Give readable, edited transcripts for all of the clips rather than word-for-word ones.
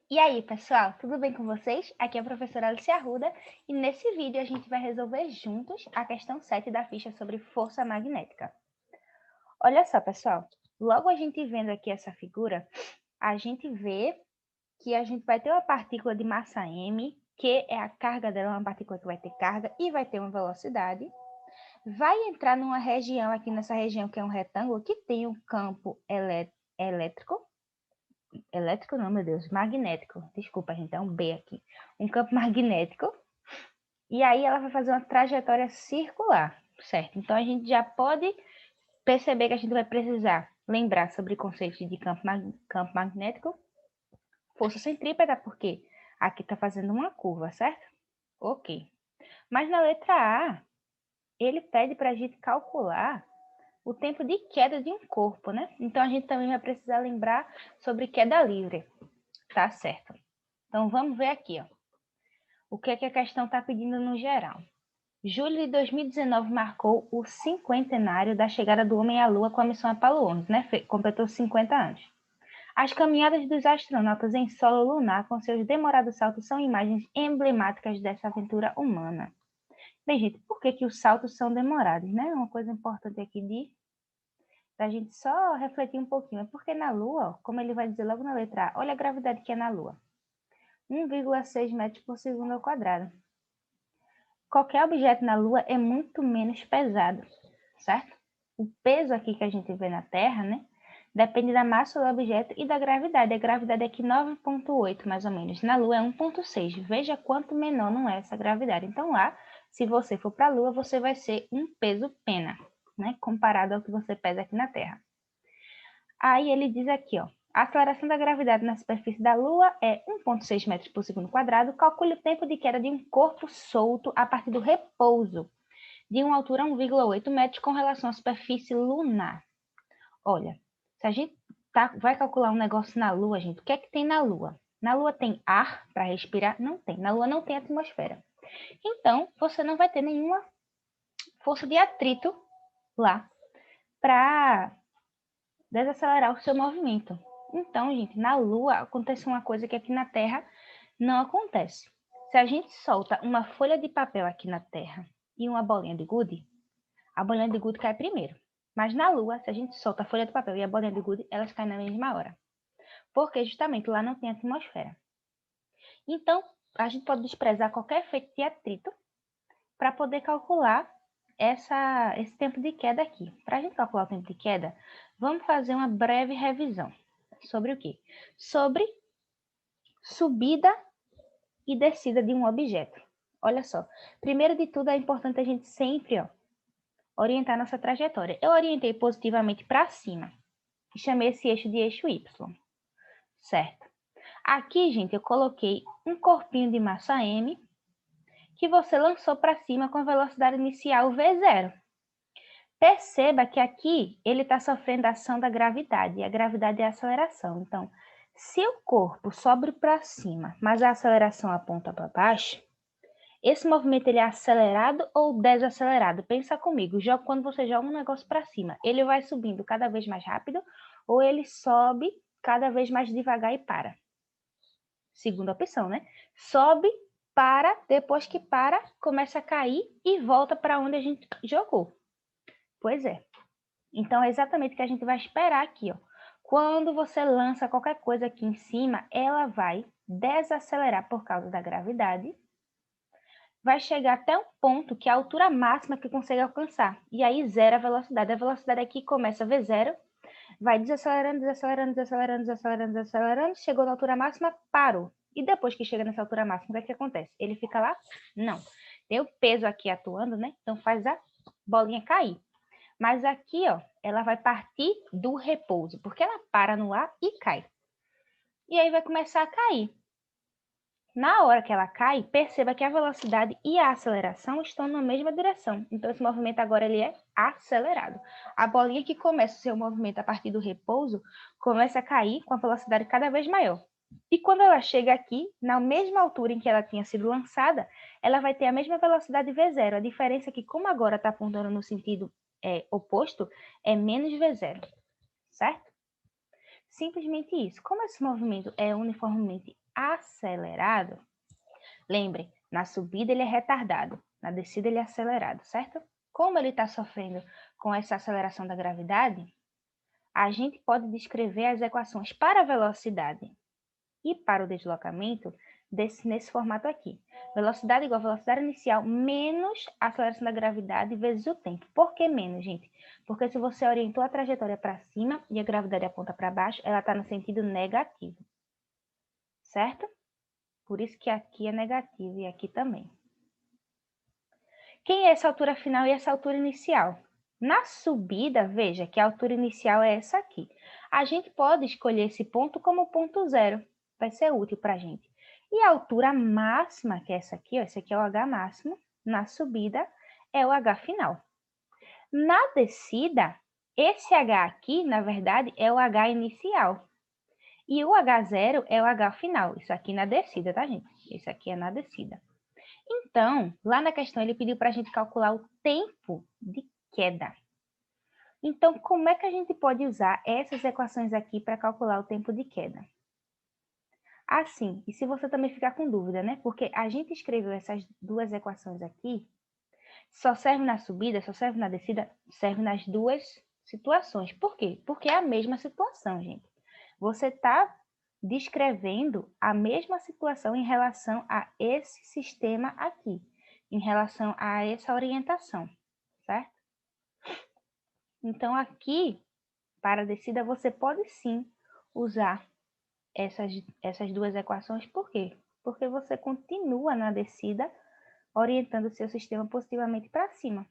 E aí, pessoal, tudo bem com vocês? Aqui é a professora Alice Arruda e nesse vídeo a gente vai resolver juntos a questão 7 da ficha sobre força magnética. Olha só, pessoal, logo a gente vendo aqui essa figura, a gente vê que a gente vai ter uma partícula de massa m, que é a carga dela, uma partícula que vai ter carga e vai ter uma velocidade. Vai entrar numa região, aqui nessa região que é um retângulo, que tem um campo elétrico, não, meu Deus, magnético. Desculpa, gente, é um B aqui. Um campo magnético. E aí ela vai fazer uma trajetória circular, certo? Então a gente já pode perceber que a gente vai precisar lembrar sobre o conceito de campo magnético, força centrípeta, porque aqui está fazendo uma curva, certo? Ok. Mas na letra A, ele pede para a gente calcular o tempo de queda de um corpo, né? Então a gente também vai precisar lembrar sobre queda livre. Tá certo. Então, vamos ver aqui, ó. O que é que a questão está pedindo no geral. Julho de 2019 marcou o cinquentenário da chegada do homem à Lua com a missão Apollo 11, né? Completou 50 anos. As caminhadas dos astronautas em solo lunar com seus demorados saltos são imagens emblemáticas dessa aventura humana. Bem, gente, por que os saltos são demorados, né? Uma coisa importante aqui da gente só refletir um pouquinho. É porque na Lua, como ele vai dizer logo na letra A, olha a gravidade que é na Lua. 1,6 metros por segundo ao quadrado. Qualquer objeto na Lua é muito menos pesado, certo? O peso aqui que a gente vê na Terra, né, depende da massa do objeto e da gravidade. A gravidade é aqui 9,8 mais ou menos. Na Lua é 1,6. Veja quanto menor não é essa gravidade. Então lá, se você for para a Lua, você vai ser um peso pena, né, comparado ao que você pesa aqui na Terra. Aí ele diz aqui, ó, a aceleração da gravidade na superfície da Lua é 1,6 metros por segundo quadrado. Calcule o tempo de queda de um corpo solto a partir do repouso de uma altura 1,8 metros com relação à superfície lunar. Olha, se a gente vai calcular um negócio na Lua, gente, o que é que tem na Lua? Na Lua tem ar para respirar? Não tem. Na Lua não tem atmosfera. Então, você não vai ter nenhuma força de atrito lá para desacelerar o seu movimento. Então, gente, na Lua acontece uma coisa que aqui na Terra não acontece. Se a gente solta uma folha de papel aqui na Terra e uma bolinha de gude, a bolinha de gude cai primeiro. Mas na Lua, se a gente solta a folha de papel e a bolinha de gude, elas caem na mesma hora. Porque justamente lá não tem atmosfera. Então, a gente pode desprezar qualquer efeito de atrito para poder calcular esse tempo de queda aqui. Para a gente calcular o tempo de queda, vamos fazer uma breve revisão. Sobre o quê? Sobre subida e descida de um objeto. Olha só, primeiro de tudo é importante a gente sempre orientar nossa trajetória. Eu orientei positivamente para cima e chamei esse eixo de eixo Y, certo? Aqui, gente, eu coloquei um corpinho de massa M que você lançou para cima com a velocidade inicial V0. Perceba que aqui ele está sofrendo a ação da gravidade, e a gravidade é a aceleração. Então, se o corpo sobe para cima, mas a aceleração aponta para baixo, esse movimento ele é acelerado ou desacelerado? Pensa comigo, quando você joga um negócio para cima, ele vai subindo cada vez mais rápido ou ele sobe cada vez mais devagar e para? Segunda opção, né? Sobe, para, depois que para, começa a cair e volta para onde a gente jogou. Pois é. Então, é exatamente o que a gente vai esperar aqui, ó. Quando você lança qualquer coisa aqui em cima, ela vai desacelerar por causa da gravidade, vai chegar até um ponto que é a altura máxima que consegue alcançar. E aí zera a velocidade. A velocidade aqui começa V0, vai desacelerando, desacelerando, desacelerando, desacelerando, desacelerando, chegou na altura máxima, parou. E depois que chega nessa altura máxima, o que é que acontece? Ele fica lá? Não. Tem o peso aqui atuando, né? Então faz a bolinha cair. Mas aqui, ó, ela vai partir do repouso, porque ela para no ar e cai. E aí vai começar a cair. Na hora que ela cai, perceba que a velocidade e a aceleração estão na mesma direção. Então, esse movimento agora ele é acelerado. A bolinha que começa o seu movimento a partir do repouso, começa a cair com a velocidade cada vez maior. E quando ela chega aqui, na mesma altura em que ela tinha sido lançada, ela vai ter a mesma velocidade V0. A diferença é que, como agora está apontando no sentido oposto, é menos V0, certo? Simplesmente isso. Como esse movimento é uniformemente acelerado, lembre, na subida ele é retardado, na descida ele é acelerado, certo? Como ele está sofrendo com essa aceleração da gravidade, a gente pode descrever as equações para a velocidade e para o deslocamento nesse formato aqui. Velocidade igual a velocidade inicial menos a aceleração da gravidade vezes o tempo. Por que menos, gente? Porque se você orientou a trajetória para cima e a gravidade aponta para baixo, ela está no sentido negativo. Certo? Por isso que aqui é negativo e aqui também. Quem é essa altura final e essa altura inicial? Na subida, veja que a altura inicial é essa aqui. A gente pode escolher esse ponto como ponto zero. Vai ser útil para a gente. E a altura máxima, que é essa aqui, ó, esse aqui é o H máximo, na subida é o H final. Na descida, esse H aqui, na verdade, é o H inicial. E o H0 é o H final. Isso aqui na descida, tá, gente? Isso aqui é na descida. Então, lá na questão, ele pediu para a gente calcular o tempo de queda. Então, como é que a gente pode usar essas equações aqui para calcular o tempo de queda? Assim, e se você também ficar com dúvida, né? Porque a gente escreveu essas duas equações aqui, só serve na subida, só serve na descida, serve nas duas situações. Por quê? Porque é a mesma situação, gente. Você está descrevendo a mesma situação em relação a esse sistema aqui, em relação a essa orientação, certo? Então, aqui, para a descida, você pode sim usar essas duas equações. Por quê? Porque você continua na descida orientando o seu sistema positivamente para cima.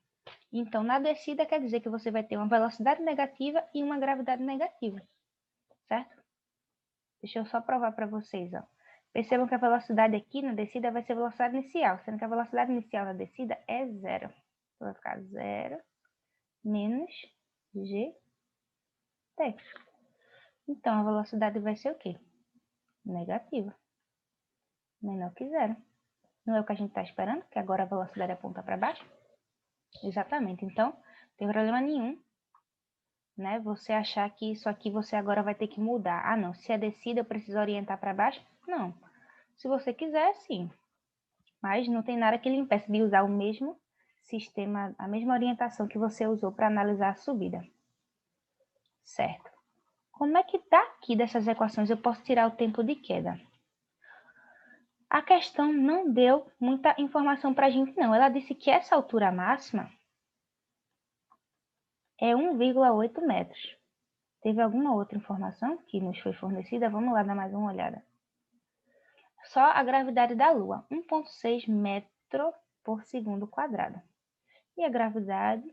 Então, na descida quer dizer que você vai ter uma velocidade negativa e uma gravidade negativa, certo? Deixa eu só provar para vocês, ó. Percebam que a velocidade aqui na descida vai ser a velocidade inicial, sendo que a velocidade inicial na descida é zero. Então, vai ficar zero menos gt. Então, a velocidade vai ser o quê? Negativa. Menor que zero. Não é o que a gente está esperando, que agora a velocidade aponta para baixo? Exatamente. Então, não tem problema nenhum, né? Você achar que isso aqui você agora vai ter que mudar. Ah, não. Se é descida, eu preciso orientar para baixo? Não. Se você quiser, sim. Mas não tem nada que lhe impeça de usar o mesmo sistema, a mesma orientação que você usou para analisar a subida. Certo. Como é que daqui dessas equações eu posso tirar o tempo de queda? A questão não deu muita informação para a gente, não. Ela disse que essa altura máxima é 1,8 metros. Teve alguma outra informação que nos foi fornecida? Vamos lá dar mais uma olhada. Só a gravidade da Lua, 1,6 metro por segundo quadrado. E a gravidade,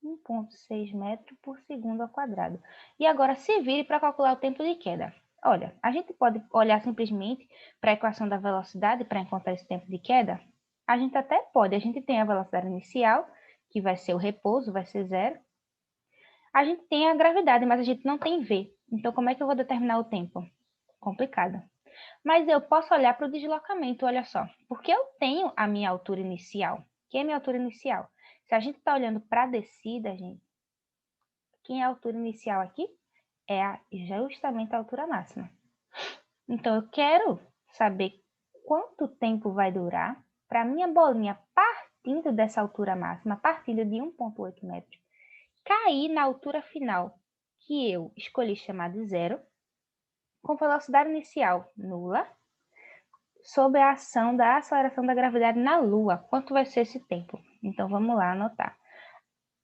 1,6 metro por segundo ao quadrado. E agora se vire para calcular o tempo de queda. Olha, a gente pode olhar simplesmente para a equação da velocidade para encontrar esse tempo de queda? A gente até pode. A gente tem a velocidade inicial, que vai ser o repouso, vai ser zero. A gente tem a gravidade, mas a gente não tem V. Então, como é que eu vou determinar o tempo? Complicado. Mas eu posso olhar para o deslocamento, olha só. Porque eu tenho a minha altura inicial. Que é a minha altura inicial? Se a gente está olhando para a descida, gente, quem é a altura inicial aqui? É justamente a altura máxima. Então, eu quero saber quanto tempo vai durar para a minha bolinha partindo dessa altura máxima, partindo de 1,8 metros, cair na altura final, que eu escolhi chamar de zero, com velocidade inicial nula, sob a ação da aceleração da gravidade na Lua. Quanto vai ser esse tempo? Então, vamos lá anotar.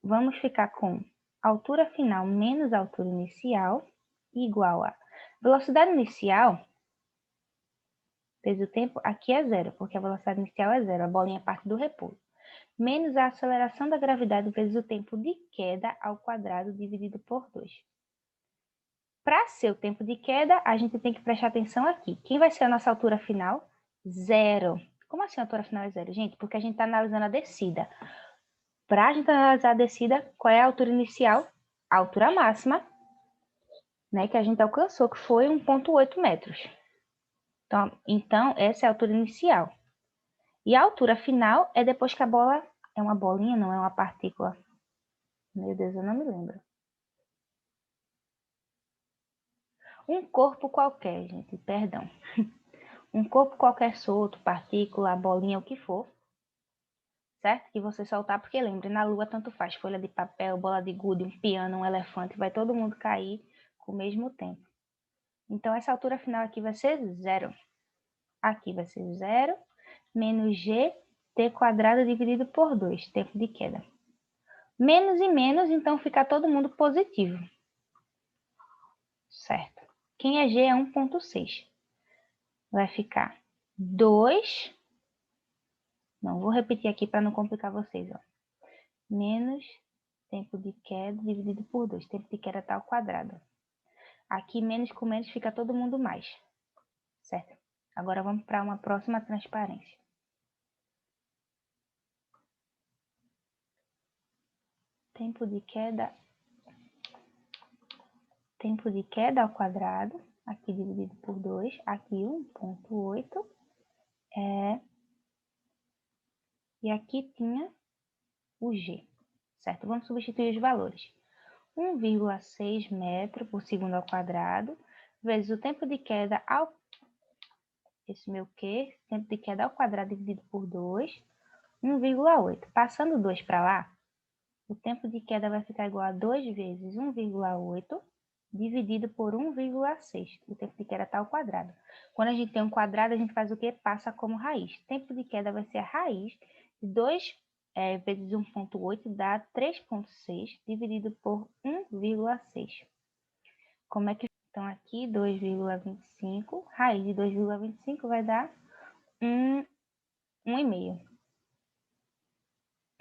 Vamos ficar com altura final menos altura inicial igual a velocidade inicial vezes o tempo, aqui é zero, porque a velocidade inicial é zero, a bolinha parte do repouso, menos a aceleração da gravidade vezes o tempo de queda ao quadrado dividido por 2. Para ser o tempo de queda, a gente tem que prestar atenção aqui. Quem vai ser a nossa altura final? Zero. Como assim a altura final é zero? Gente, porque a gente está analisando a descida. Para a gente analisar a descida, qual é a altura inicial? A altura máxima, né, que a gente alcançou, que foi 1,8 metros. Então, essa é a altura inicial. E a altura final é depois que a bola... É uma bolinha, não é uma partícula. Meu Deus, eu não me lembro. Um corpo qualquer, gente, perdão. um corpo qualquer solto, partícula, bolinha, o que for, certo? Que você soltar, porque lembre, na Lua tanto faz, folha de papel, bola de gude, um piano, um elefante, vai todo mundo cair com o mesmo tempo. Então, essa altura final aqui vai ser 0. Aqui vai ser 0 menos gt² dividido por 2, tempo de queda. Menos e menos, então fica todo mundo positivo. Certo. Quem é g é 1,6. Vai ficar 2. Não, vou repetir aqui para não complicar vocês. Ó. Menos tempo de queda dividido por 2. Tempo de queda está ao quadrado. Aqui, menos com menos, fica todo mundo mais. Certo? Agora vamos para uma próxima transparência. Tempo de queda ao quadrado, aqui dividido por 2, aqui 1,8, e aqui tinha o G, certo? Vamos substituir os valores. 1,6 metro por segundo ao quadrado, vezes o tempo de queda ao... Esse meu Q, tempo de queda ao quadrado dividido por 2, 1,8. Passando 2 para lá, o tempo de queda vai ficar igual a 2 vezes 1,8 dividido por 1,6. O tempo de queda está ao quadrado. Quando a gente tem um quadrado, a gente faz o quê? Passa como raiz. O tempo de queda vai ser a raiz de 2 vezes 1,8 dá 3,6 dividido por 1,6. Como é que... Então, aqui 2,25, raiz de 2,25 vai dar 1,5.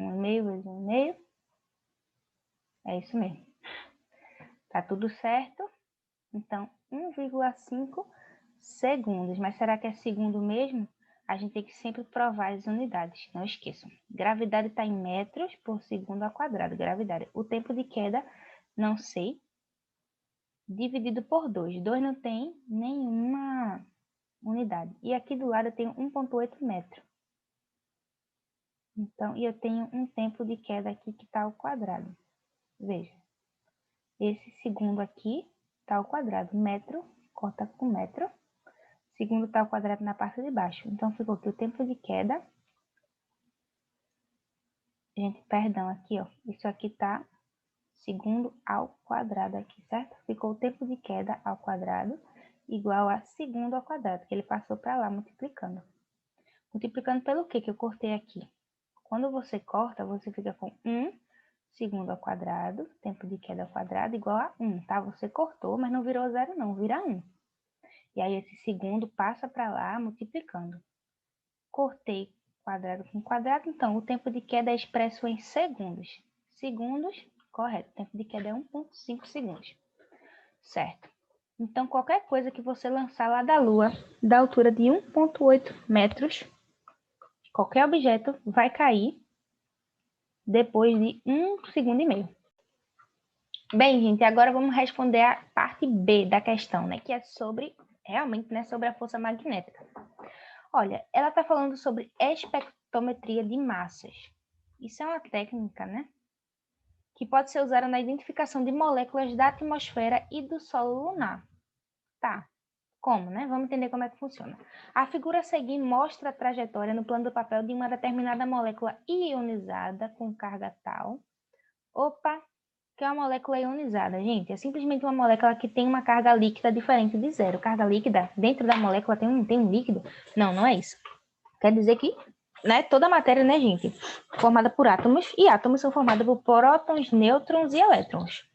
1,5 vezes 1,5. É isso mesmo. Tá tudo certo? Então, 1,5 segundos. Mas será que é segundo mesmo? A gente tem que sempre provar as unidades. Não esqueçam. Gravidade está em metros por segundo ao quadrado. Gravidade. O tempo de queda, não sei. Dividido por 2. 2 não tem nenhuma unidade. E aqui do lado eu tenho 1,8 metro. Então, e eu tenho um tempo de queda aqui que está ao quadrado. Veja. Esse segundo aqui está ao quadrado. Metro, corta com metro. Segundo está ao quadrado na parte de baixo. Então, ficou aqui o tempo de queda. Gente, perdão, aqui, ó. Isso aqui está segundo ao quadrado aqui, certo? Ficou o tempo de queda ao quadrado igual a segundo ao quadrado, que ele passou para lá multiplicando. Multiplicando pelo que eu cortei aqui? Quando você corta, você fica com 1 segundo ao quadrado, tempo de queda ao quadrado, igual a 1, tá? Você cortou, mas não virou 0 não, vira 1. E aí esse segundo passa para lá multiplicando. Cortei quadrado com quadrado, então o tempo de queda é expresso em segundos. Segundos, correto, o tempo de queda é 1,5 segundos. Certo. Então, qualquer coisa que você lançar lá da Lua, da altura de 1,8 metros, qualquer objeto vai cair depois de 1,5 segundos. Bem, gente, agora vamos responder a parte B da questão, né? Que é sobre, realmente, né, sobre a força magnética. Olha, ela está falando sobre espectrometria de massas. Isso é uma técnica, né? Que pode ser usada na identificação de moléculas da atmosfera e do solo lunar. Tá, como, né? Vamos entender como é que funciona. A figura a seguir mostra a trajetória no plano do papel de uma determinada molécula ionizada com carga tal. Opa, que é uma molécula ionizada, gente? É simplesmente uma molécula que tem uma carga líquida diferente de zero. Carga líquida, dentro da molécula tem um líquido? Não, não é isso. Quer dizer que, né, toda a matéria, né, gente, formada por átomos, e átomos são formados por prótons, nêutrons e elétrons.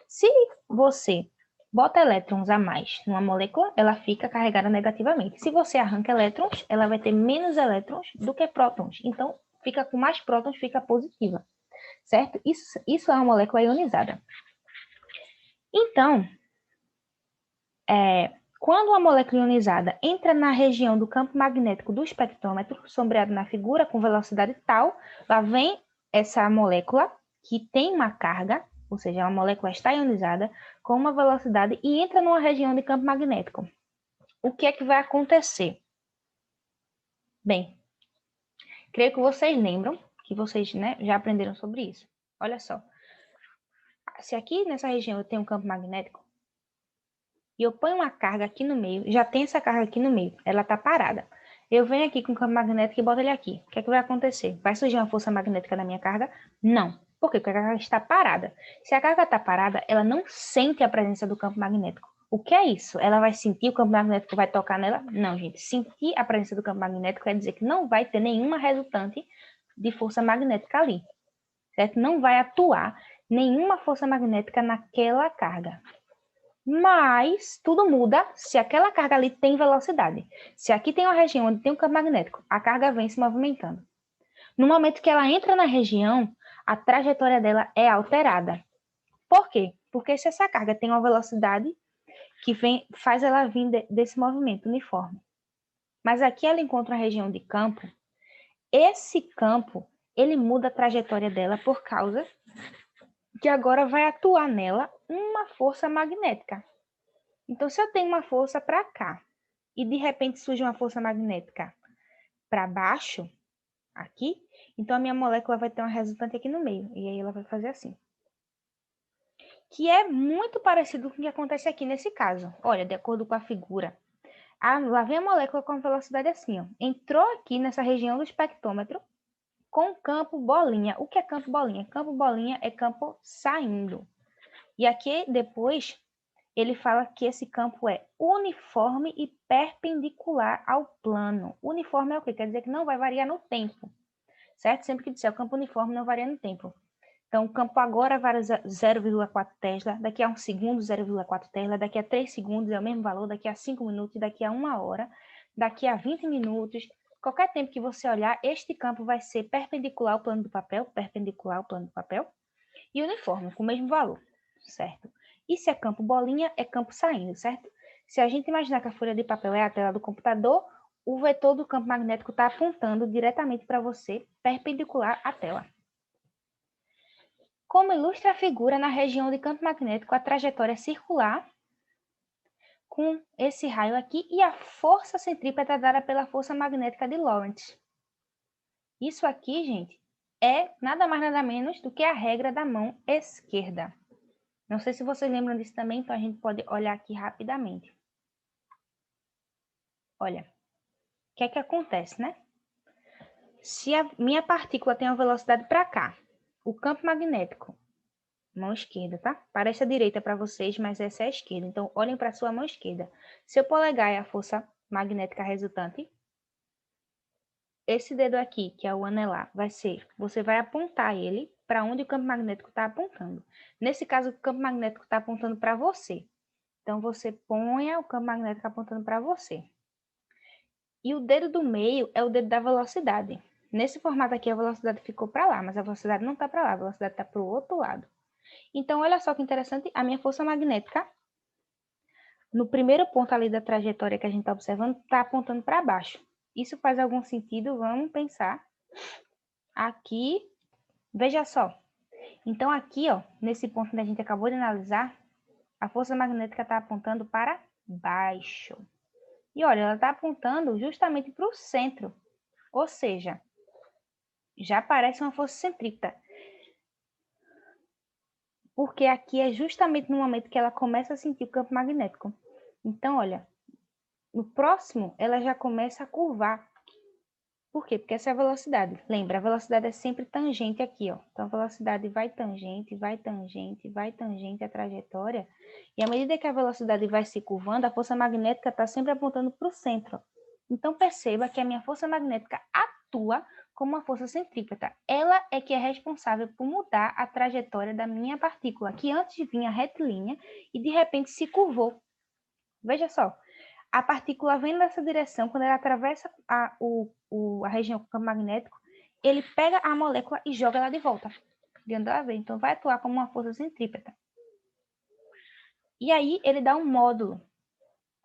Se você bota elétrons a mais numa molécula, ela fica carregada negativamente. Se você arranca elétrons, ela vai ter menos elétrons do que prótons. Então, fica com mais prótons, fica positiva. Certo? Isso é uma molécula ionizada. Então, quando uma molécula ionizada entra na região do campo magnético do espectrômetro, sombreado na figura com velocidade tal, lá vem essa molécula que tem uma carga, ou seja, a molécula está ionizada, com uma velocidade e entra numa região de campo magnético. O que é que vai acontecer? Bem, creio que vocês lembram, que vocês, né, já aprenderam sobre isso. Olha só. Se aqui nessa região eu tenho um campo magnético, e eu ponho uma carga aqui no meio, já tem essa carga aqui no meio, ela está parada. Eu venho aqui com o campo magnético e boto ele aqui. O que é que vai acontecer? Vai surgir uma força magnética na minha carga? Não. Por quê? Porque a carga está parada. Se a carga está parada, ela não sente a presença do campo magnético. O que é isso? Ela vai sentir o campo magnético vai tocar nela? Não, gente. Sentir a presença do campo magnético quer dizer que não vai ter nenhuma resultante de força magnética ali. Certo? Não vai atuar nenhuma força magnética naquela carga. Mas tudo muda se aquela carga ali tem velocidade. Se aqui tem uma região onde tem um campo magnético, a carga vem se movimentando. No momento que ela entra na região, a trajetória dela é alterada. Por quê? Porque se essa carga tem uma velocidade que faz ela vir desse movimento uniforme. Mas aqui ela encontra uma região de campo, esse campo, ele muda a trajetória dela por causa que agora vai atuar nela uma força magnética. Então, se eu tenho uma força para cá e de repente surge uma força magnética para baixo, aqui, então a minha molécula vai ter uma resultante aqui no meio. E aí ela vai fazer assim. Que é muito parecido com o que acontece aqui nesse caso. Olha, de acordo com a figura. Lá vem a molécula com velocidade assim, ó. Entrou aqui nessa região do espectrômetro com campo bolinha. O que é campo bolinha? Campo bolinha é campo saindo. E aqui depois ele fala que esse campo é uniforme e perpendicular ao plano. Uniforme é o quê? Quer dizer que não vai variar no tempo, certo? Sempre que disser o campo uniforme não varia no tempo. Então, o campo agora varia 0,4 Tesla, daqui a 1 segundo 0,4 Tesla, daqui a 3 segundos é o mesmo valor, daqui a 5 minutos, daqui a 1 hora, daqui a 20 minutos. Qualquer tempo que você olhar, este campo vai ser perpendicular ao plano do papel, e uniforme, com o mesmo valor, certo? E se é campo bolinha, é campo saindo, certo? Se a gente imaginar que a folha de papel é a tela do computador, o vetor do campo magnético está apontando diretamente para você, perpendicular à tela. Como ilustra a figura, na região de campo magnético, a trajetória é circular, com esse raio aqui, e a força centrípeta é dada pela força magnética de Lorentz. Isso aqui, gente, é nada mais nada menos do que a regra da mão esquerda. Não sei se vocês lembram disso também, então a gente pode olhar aqui rapidamente. Olha, o que é que acontece, né? Se a minha partícula tem uma velocidade para cá, o campo magnético, mão esquerda, tá? Parece a direita para vocês, mas essa é a esquerda. Então, olhem para a sua mão esquerda. Seu polegar é a força magnética resultante. Esse dedo aqui, que é o anelar, vai ser, você vai apontar ele para onde o campo magnético está apontando. Nesse caso, o campo magnético está apontando para você. Então, você põe o campo magnético apontando para você. E o dedo do meio é o dedo da velocidade. Nesse formato aqui, a velocidade ficou para lá, mas a velocidade não está para lá, a velocidade está para o outro lado. Então, olha só que interessante, a minha força magnética, no primeiro ponto ali da trajetória que a gente está observando, está apontando para baixo. Isso faz algum sentido? Vamos pensar. Aqui, veja só. Então, aqui, ó, nesse ponto que a gente acabou de analisar, a força magnética está apontando para baixo. E olha, ela está apontando justamente para o centro. Ou seja, já parece uma força centrípeta. Porque aqui é justamente no momento que ela começa a sentir o campo magnético. Então, olha, no próximo ela já começa a curvar. Por quê? Porque essa é a velocidade. Lembra, a velocidade é sempre tangente aqui, ó. Então, a velocidade vai tangente, vai tangente, vai tangente a trajetória. E à medida que a velocidade vai se curvando, a força magnética está sempre apontando para o centro. Então, perceba que a minha força magnética atua como uma força centrípeta. Ela é que é responsável por mudar a trajetória da minha partícula, que antes vinha retilínea e de repente se curvou. Veja só, a partícula vem nessa direção, quando ela atravessa a região do campo magnético, ele pega a molécula e joga ela de volta. Então, vai atuar como uma força centrípeta. E aí, ele dá um módulo.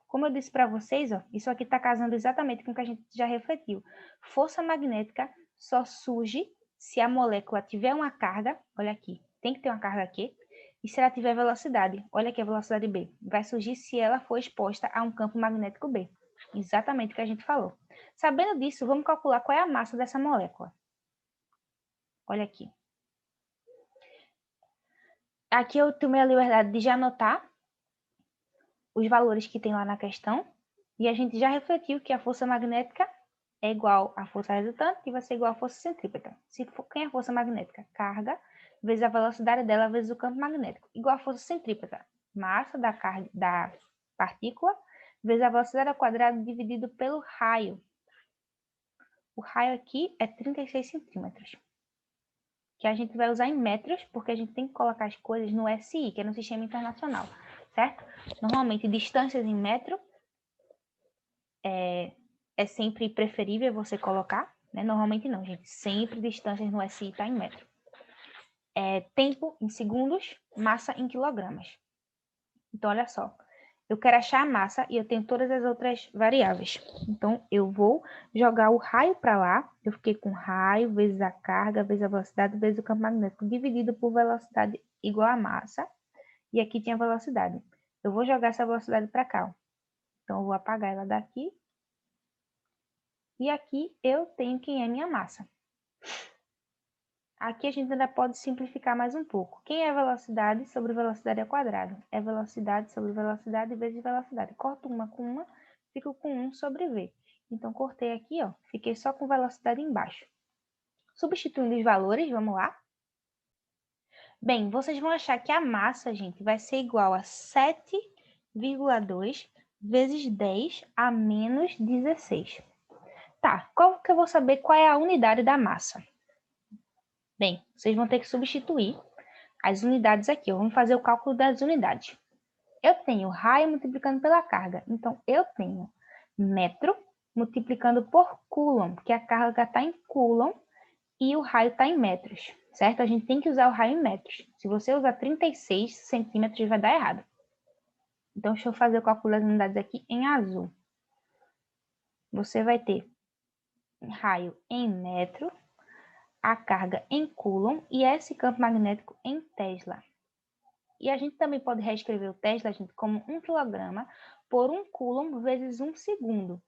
Como eu disse para vocês, ó, isso aqui está casando exatamente com o que a gente já refletiu. Força magnética só surge se a molécula tiver uma carga, olha aqui, tem que ter uma carga aqui, e se ela tiver velocidade, olha aqui a velocidade B, vai surgir se ela for exposta a um campo magnético B. Exatamente o que a gente falou. Sabendo disso, vamos calcular qual é a massa dessa molécula. Olha aqui. Aqui eu tomei a liberdade de já anotar os valores que tem lá na questão e a gente já refletiu que a força magnética é igual à força resultante, que vai ser igual à força centrípeta. Quem é a força magnética? Carga vezes a velocidade dela vezes o campo magnético, igual à força centrípeta. Massa da partícula vezes a velocidade ao quadrado dividido pelo raio. O raio aqui é 36 centímetros. Que a gente vai usar em metros, porque a gente tem que colocar as coisas no SI, que é no Sistema Internacional, certo? Normalmente, distâncias em metro é sempre preferível você colocar, né? Normalmente não, gente. Sempre distâncias no SI está em metro. Tempo em segundos, massa em quilogramas. Então, olha só. Eu quero achar a massa e eu tenho todas as outras variáveis. Então, eu vou jogar o raio para lá. Eu fiquei com raio vezes a carga, vezes a velocidade, vezes o campo magnético, dividido por velocidade igual a massa. E aqui tinha velocidade. Eu vou jogar essa velocidade para cá. Ó. Então, eu vou apagar ela daqui. E aqui eu tenho quem é minha massa. Aqui a gente ainda pode simplificar mais um pouco. Quem é velocidade sobre velocidade ao quadrado? É velocidade sobre velocidade vezes velocidade. Corto uma com uma, fico com 1 sobre V. Então, cortei aqui, ó, fiquei só com velocidade embaixo. Substituindo os valores, vamos lá? Bem, vocês vão achar que a massa, gente, vai ser igual a 7,2 vezes 10 a menos 16. Tá, como que eu vou saber qual é a unidade da massa? Bem, vocês vão ter que substituir as unidades aqui. Vamos fazer o cálculo das unidades. Eu tenho raio multiplicando pela carga. Então, eu tenho metro multiplicando por coulomb, porque a carga está em coulomb e o raio está em metros, certo? A gente tem que usar o raio em metros. Se você usar 36 centímetros, vai dar errado. Então, deixa eu fazer o cálculo das unidades aqui em azul. Você vai ter raio em metro, a carga em coulomb e esse campo magnético em Tesla. E a gente também pode reescrever o Tesla, gente, como 1 kg por 1 coulomb vezes 1 segundo.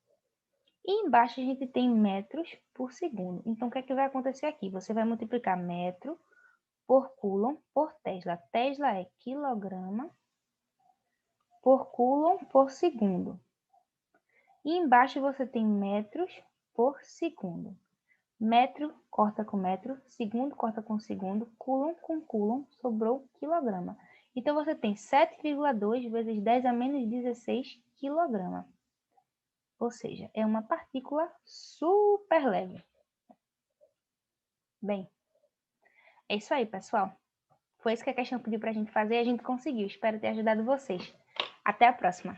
E embaixo a gente tem metros por segundo. Então, o que é que vai acontecer aqui? Você vai multiplicar metro por coulomb por Tesla. Tesla é quilograma por coulomb por segundo. E embaixo você tem metros por segundo. Metro corta com metro, segundo corta com segundo, coulomb com coulomb, sobrou quilograma. Então, você tem 7,2 vezes 10 a menos 16 quilograma. Ou seja, é uma partícula super leve. Bem, é isso aí, pessoal. Foi isso que a questão pediu para a gente fazer e a gente conseguiu. Espero ter ajudado vocês. Até a próxima!